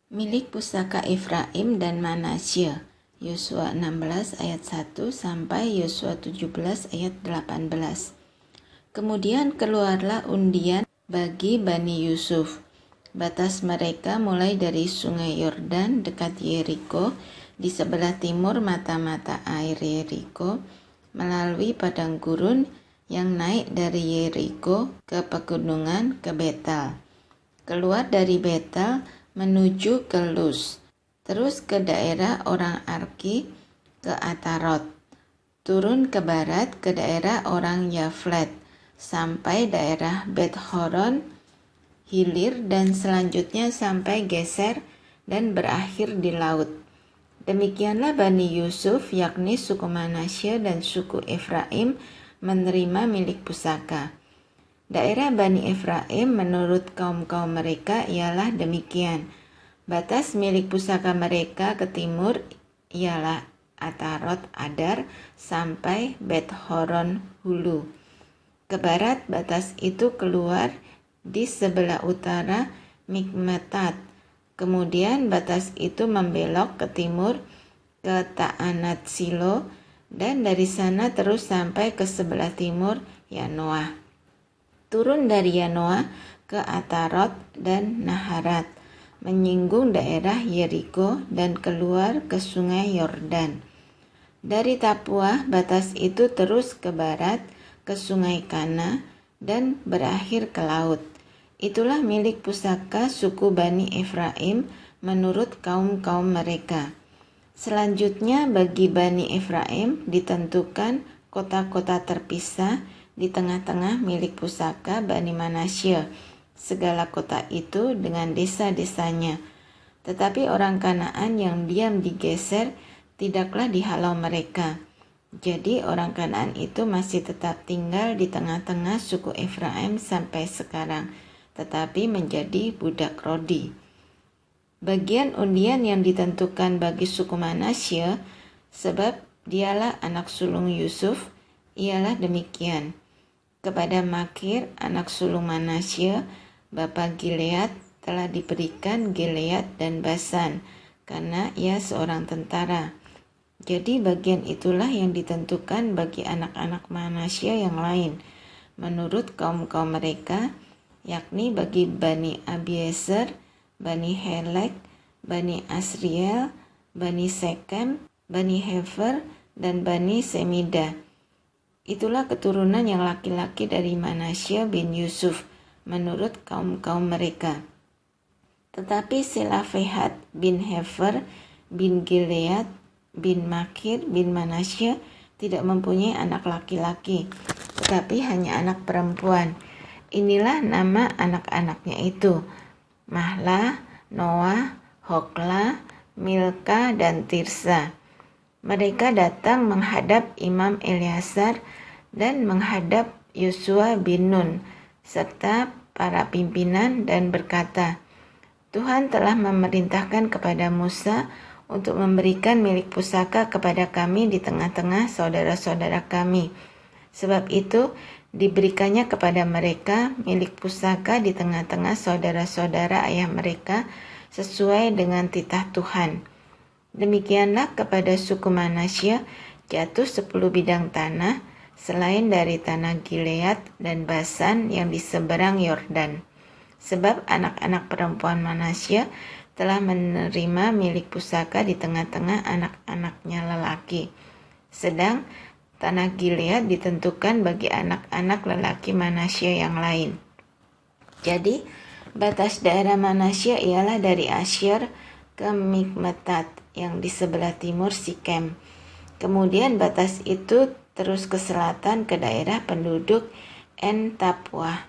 Milik pusaka Efraim dan Manasye. Yosua 16 ayat 1 sampai Yosua 17 ayat 18. Kemudian keluarlah undian bagi Bani Yusuf. Batas mereka mulai dari sungai Yordan dekat Yeriko di sebelah timur mata-mata air Yeriko, melalui padang gurun yang naik dari Yeriko ke pegunungan ke Betel. Keluar dari Betel menuju ke Luz, terus ke daerah orang Arki ke Atarot, turun ke barat ke daerah orang Yaflet, sampai daerah Bet Horon, hilir dan selanjutnya sampai Geser dan berakhir di laut. Demikianlah Bani Yusuf, yakni suku Manasye dan suku Efraim, menerima milik pusaka. Daerah Bani Efraim menurut kaum-kaum mereka ialah demikian. Batas milik pusaka mereka ke timur ialah Atarot Adar sampai Bet Horon Hulu. Ke barat batas itu keluar di sebelah utara Mikmetat. Kemudian batas itu membelok ke timur ke Ta'anat Silo, dan dari sana terus sampai ke sebelah timur Yanoah. Turun dari Yanoah ke Atarot dan Naharat, menyinggung daerah Yeriko dan keluar ke sungai Yordan. Dari Tapua batas itu terus ke barat ke sungai Kana dan berakhir ke laut. Itulah milik pusaka suku Bani Efraim menurut kaum-kaum mereka. Selanjutnya bagi Bani Efraim ditentukan kota-kota terpisah di tengah-tengah milik pusaka Bani Manasye, segala kota itu dengan desa-desanya. Tetapi orang Kanaan yang diam di Geser tidaklah dihalau mereka. Jadi orang Kanaan itu masih tetap tinggal di tengah-tengah suku Efraim sampai sekarang, tetapi menjadi budak Rodi. Bagian undian yang ditentukan bagi suku Manasye, sebab dialah anak sulung Yusuf, ialah demikian. Kepada Makir, anak sulung Manasye, bapa Gilead, telah diberikan Gilead dan Basan, karena ia seorang tentara. Jadi bagian itulah yang ditentukan bagi anak-anak Manasye yang lain, menurut kaum-kaum mereka, yakni bagi Bani Abiezer, Bani Helek, Bani Asriel, Bani Sekem, Bani Hefer, dan Bani Semida. Itulah keturunan yang laki-laki dari Manasye bin Yusuf menurut kaum-kaum mereka. Tetapi Selafehat bin Hefer bin Gilead bin Makir bin Manasye tidak mempunyai anak laki-laki, tetapi hanya anak perempuan. Inilah nama anak-anaknya itu: Mahlah, Noah, Hokla, Milka, dan Tirsa. Mereka datang menghadap Imam Eleazar dan menghadap Yosua bin Nun serta para pimpinan dan berkata, Tuhan telah memerintahkan kepada Musa untuk memberikan milik pusaka kepada kami di tengah-tengah saudara-saudara kami. Sebab itu diberikannya kepada mereka milik pusaka di tengah-tengah saudara-saudara ayah mereka sesuai dengan titah Tuhan. Demikianlah kepada suku Manasye jatuh 10 bidang tanah selain dari tanah Gilead dan Basan yang di seberang Yordan. Sebab anak-anak perempuan Manasye telah menerima milik pusaka di tengah-tengah anak-anaknya lelaki. Sedang tanah Gilead ditentukan bagi anak-anak lelaki Manasye yang lain. Jadi batas daerah Manasye ialah dari Asyir ke Mikmetat yang di sebelah timur Sikem. Kemudian batas itu terus ke selatan ke daerah penduduk En Tapua.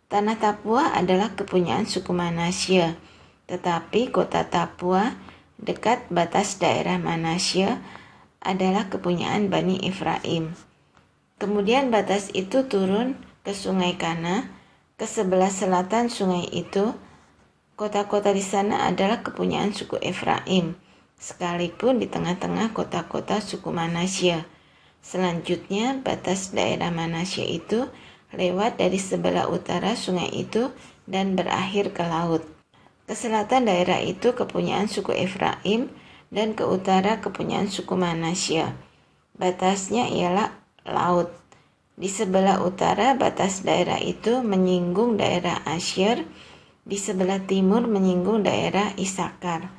Tanah Tapua adalah kepunyaan suku Manasye, tetapi kota Tapua dekat batas daerah Manasye adalah kepunyaan Bani Efraim. Kemudian batas itu turun ke sungai Kana, ke sebelah selatan sungai itu. Kota-kota di sana adalah kepunyaan suku Efraim, sekalipun di tengah-tengah kota-kota suku Manasye. Selanjutnya, batas daerah Manasye itu lewat dari sebelah utara sungai itu dan berakhir ke laut. Ke selatan daerah itu kepunyaan suku Efraim, dan ke utara kepunyaan suku Manasye. Batasnya ialah laut. Di sebelah utara batas daerah itu menyinggung daerah Asyer, di sebelah timur menyinggung daerah Isakar.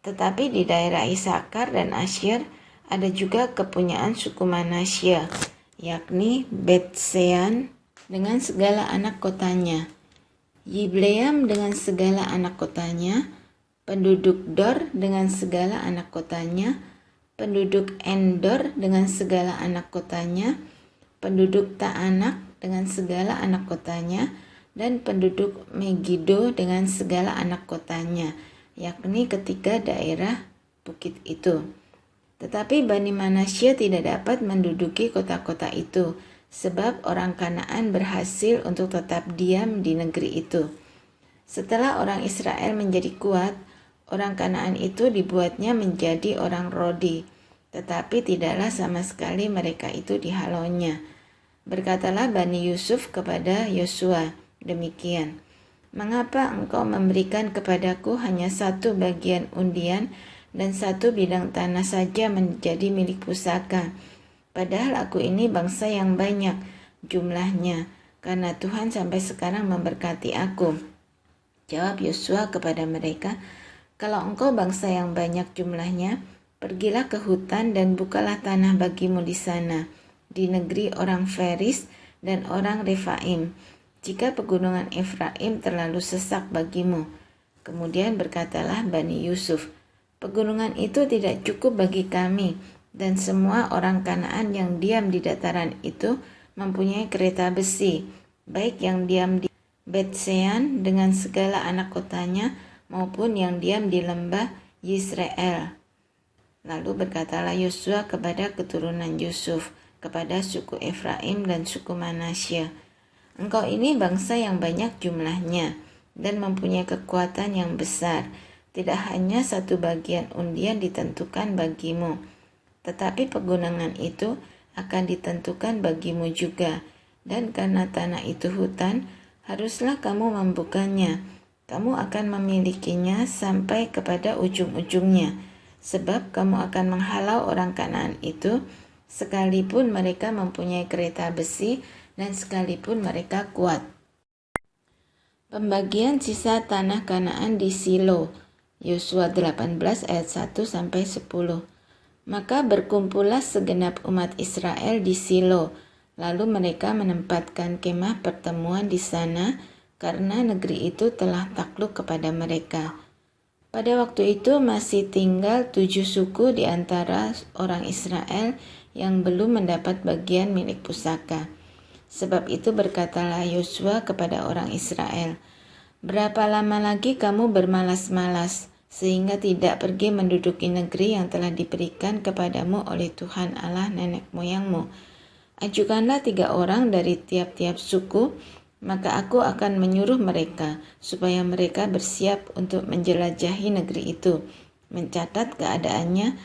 Tetapi di daerah Isakar dan Asyer ada juga kepunyaan suku Manasye, yakni Bet-Sean dengan segala anak kotanya, Yibleam dengan segala anak kotanya, penduduk Dor dengan segala anak kotanya, penduduk Endor dengan segala anak kotanya, penduduk Taanak dengan segala anak kotanya, dan penduduk Megido dengan segala anak kotanya, yakni ketiga daerah bukit itu. Tetapi Bani Manasye tidak dapat menduduki kota-kota itu, sebab orang Kanaan berhasil untuk tetap diam di negeri itu. Setelah orang Israel menjadi kuat, orang Kanaan itu dibuatnya menjadi orang Rodi, tetapi tidaklah sama sekali mereka itu dihalaunya. Berkatalah Bani Yusuf kepada Yosua demikian, "Mengapa engkau memberikan kepadaku hanya satu bagian undian dan satu bidang tanah saja menjadi milik pusaka? Padahal aku ini bangsa yang banyak jumlahnya, karena Tuhan sampai sekarang memberkati aku." Jawab Yosua kepada mereka, "Kalau engkau bangsa yang banyak jumlahnya, pergilah ke hutan dan bukalah tanah bagimu di sana, di negeri orang Feris dan orang Refaim, jika pegunungan Efraim terlalu sesak bagimu." Kemudian berkatalah Bani Yusuf, "Pegunungan itu tidak cukup bagi kami, dan semua orang Kanaan yang diam di dataran itu mempunyai kereta besi, baik yang diam di Bet-Sean dengan segala anak kotanya, maupun yang diam di lembah Yisrael." Lalu berkatalah Yosua kepada keturunan Yusuf, kepada suku Efraim dan suku Manasye, "Engkau ini bangsa yang banyak jumlahnya dan mempunyai kekuatan yang besar. Tidak hanya satu bagian undian ditentukan bagimu, tetapi pegunungan itu akan ditentukan bagimu juga. Dan karena tanah itu hutan, haruslah kamu membukanya. Kamu akan memilikinya sampai kepada ujung-ujungnya, sebab kamu akan menghalau orang Kanaan itu, sekalipun mereka mempunyai kereta besi dan sekalipun mereka kuat." Pembagian sisa tanah Kanaan di Silo, Yosua 18 ayat 1-10. Maka berkumpullah segenap umat Israel di Silo, lalu mereka menempatkan kemah pertemuan di sana, karena negeri itu telah takluk kepada mereka. Pada waktu itu masih tinggal 7 suku di antara orang Israel yang belum mendapat bagian milik pusaka. Sebab itu berkatalah Yosua kepada orang Israel, "Berapa lama lagi kamu bermalas-malas, sehingga tidak pergi menduduki negeri yang telah diberikan kepadamu oleh Tuhan Allah nenek moyangmu? Ajukanlah 3 orang dari tiap-tiap suku, maka aku akan menyuruh mereka, supaya mereka bersiap untuk menjelajahi negeri itu, mencatat keadaannya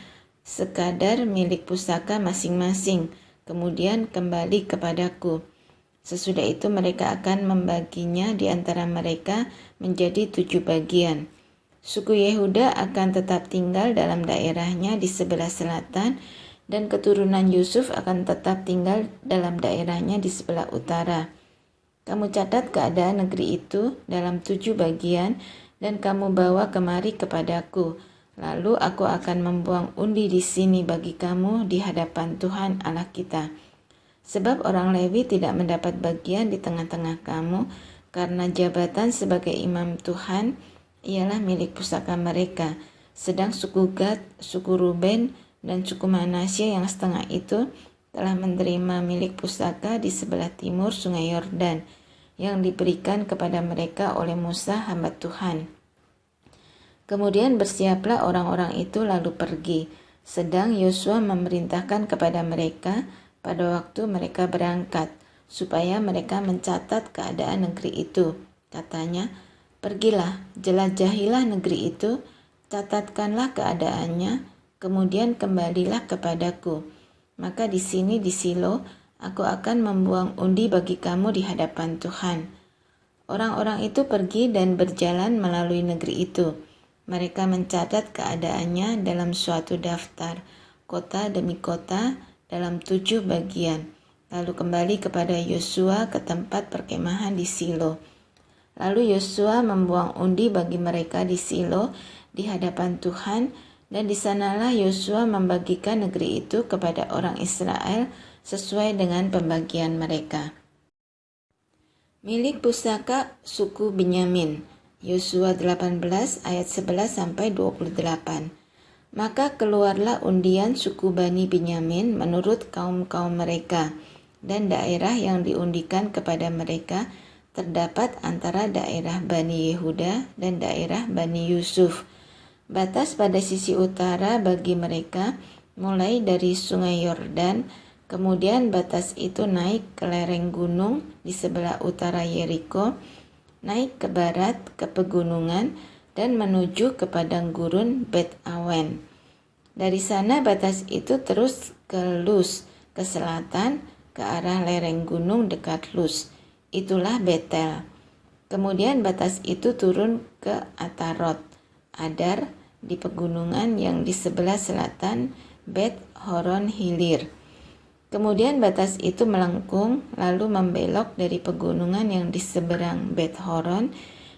sekadar milik pusaka masing-masing, kemudian kembali kepadaku. Sesudah itu mereka akan membaginya di antara mereka menjadi 7 bagian. Suku Yehuda akan tetap tinggal dalam daerahnya di sebelah selatan, dan keturunan Yusuf akan tetap tinggal dalam daerahnya di sebelah utara. Kamu catat keadaan negeri itu dalam 7 bagian, dan kamu bawa kemari kepadaku. Lalu aku akan membuang undi di sini bagi kamu di hadapan Tuhan Allah kita. Sebab orang Lewi tidak mendapat bagian di tengah-tengah kamu, karena jabatan sebagai imam Tuhan ialah milik pusaka mereka. Sedang suku Gad, suku Ruben, dan suku Manasye yang setengah itu telah menerima milik pusaka di sebelah timur sungai Yordan, yang diberikan kepada mereka oleh Musa hamba Tuhan. Kemudian bersiaplah orang-orang itu lalu pergi, sedang Yosua memerintahkan kepada mereka pada waktu mereka berangkat, supaya mereka mencatat keadaan negeri itu. Katanya, "Pergilah, jelajahilah negeri itu, catatkanlah keadaannya, kemudian kembalilah kepadaku. Maka di sini di Silo, aku akan membuang undi bagi kamu di hadapan Tuhan." Orang-orang itu pergi dan berjalan melalui negeri itu. Mereka mencatat keadaannya dalam suatu daftar, kota demi kota, dalam 7 bagian. Lalu kembali kepada Yosua ke tempat perkemahan di Silo. Lalu Yosua membuang undi bagi mereka di Silo di hadapan Tuhan, dan di sanalah Yosua membagikan negeri itu kepada orang Israel sesuai dengan pembagian mereka. Milik pusaka suku Benyamin, Yosua 18 ayat 11 sampai 28. Maka keluarlah undian suku Bani Benyamin menurut kaum-kaum mereka, dan daerah yang diundikan kepada mereka terdapat antara daerah Bani Yehuda dan daerah Bani Yusuf. Batas pada sisi utara bagi mereka mulai dari sungai Yordan, kemudian batas itu naik ke lereng gunung di sebelah utara Yeriko, naik ke barat ke pegunungan, dan menuju ke padang gurun Bet Awen. Dari sana batas itu terus ke Luz, ke selatan, ke arah lereng gunung dekat Luz. Itulah Betel. Kemudian batas itu turun ke Atarot, Adar, di pegunungan yang di sebelah selatan Bet Horon Hilir. Kemudian batas itu melengkung lalu membelok dari pegunungan yang di seberang Bet Horon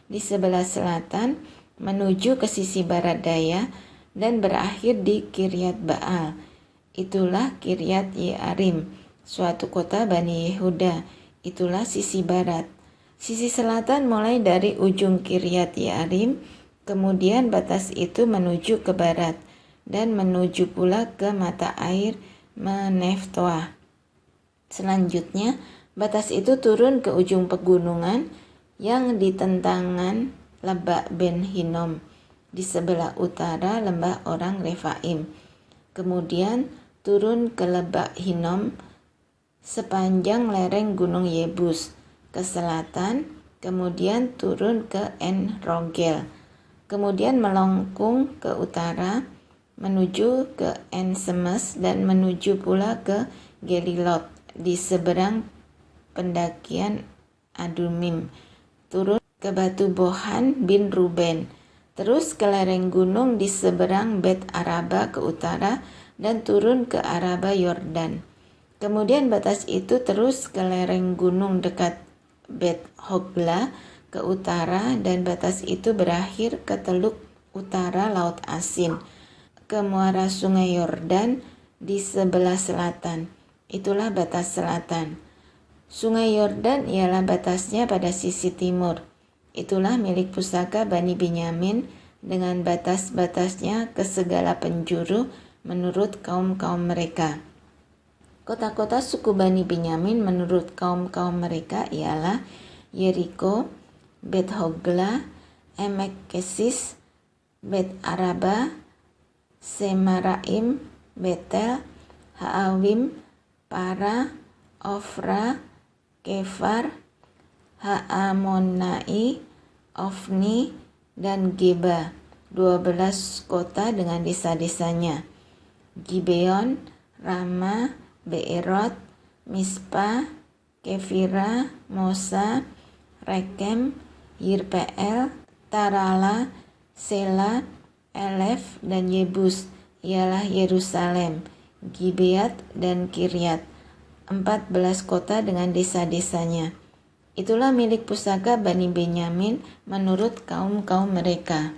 di sebelah selatan menuju ke sisi barat daya dan berakhir di Kiryat Baal. Itulah Kiryat Yearim, suatu kota Bani Yehuda. Itulah sisi barat. Sisi selatan mulai dari ujung Kiryat Yearim, kemudian batas itu menuju ke barat dan menuju pula ke mata air Meneftoah. Selanjutnya, batas itu turun ke ujung pegunungan yang di tentangan Lebak Ben Hinnom di sebelah utara lembah orang Refaim. Kemudian turun ke Lebak Hinnom sepanjang lereng Gunung Yebus ke selatan, kemudian turun ke En Rogel. Kemudian melengkung ke utara, menuju ke En Semes dan menuju pula ke Gelilot di seberang pendakian Adumim. Turun ke Batu Bohan bin Ruben, terus ke lereng gunung di seberang Bet Araba ke utara dan turun ke Araba Yordan. Kemudian batas itu terus ke lereng gunung dekat Bet Hogla ke utara, dan batas itu berakhir ke teluk utara Laut Asin, ke muara sungai Yordan di sebelah selatan. Itulah batas selatan. Sungai Yordan ialah batasnya pada sisi timur. Itulah milik pusaka Bani Benyamin dengan batas-batasnya ke segala penjuru menurut kaum-kaum mereka. Kota-kota suku Bani Benyamin menurut kaum-kaum mereka ialah Yeriko, Bet Hogla, Emek Kesis, Bet Araba, Semaraim, Betel, Haawim, Para, Ofra, Kefar, Haamonai, Ofni, dan Geba, 12 kota dengan desa-desanya. Gibeon, Rama, Beerot, Mispa, Kefira, Mosa, Rekem, Yirpeel, Tarala, Sela, Elef, dan Yebus ialah Yerusalem, Gibeat, dan Kiryat, 14 kota dengan desa-desanya. Itulah milik pusaka Bani Benyamin menurut kaum-kaum mereka.